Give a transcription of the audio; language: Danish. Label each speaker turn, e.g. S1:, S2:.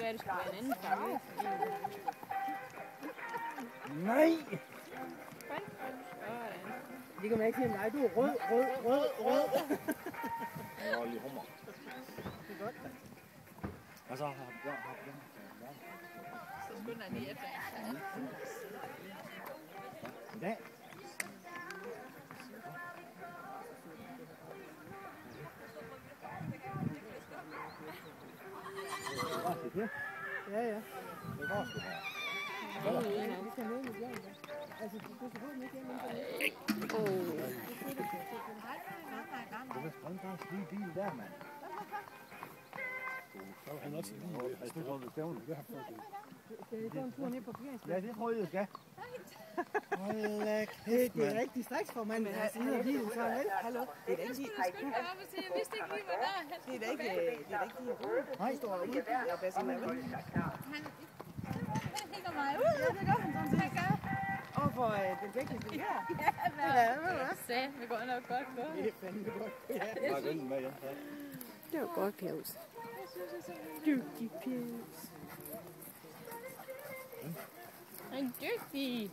S1: være, at det skulle være en anden farve.
S2: Nej! Det kan man ikke sige. Nej, du er rød.
S3: Jeg var lige hummer.
S2: Det er godt.
S3: Og så har
S1: Så skynder jeg lige efter.
S3: i dag.
S2: Ja, ja.
S3: Det går sgu da.
S2: Vi skal ned med bjørn. Altså, du skal gå med hjem.
S3: Du kan springe bare en stige bil der, mand.
S4: Så er han også lige.
S3: Jeg skal gå med stævne.
S2: Skal I gå en tur ned på parkeringspladsen?
S3: Ja, det tror jeg, jeg skal.
S2: Hold da kæft, det er rigtig distriktsformand, der sidder i bilen, så vel? Hallo? Det er da ikke lige...
S1: Jeg vidste ikke lige, hvad der er.
S2: Det er da ikke lige... Nej, står ude og Basil er vel?
S1: Han hænger mig ud.
S2: Ja, det gør han sådan set. Overfor den tekniske her.
S1: Ja, sagde, vi går nok godt gå.
S2: Det er fandme godt. Ja.
S3: Bare gønnen med hjem.
S2: Det var godt, Claus. Dygtig pjæs.
S1: Han er dygtig.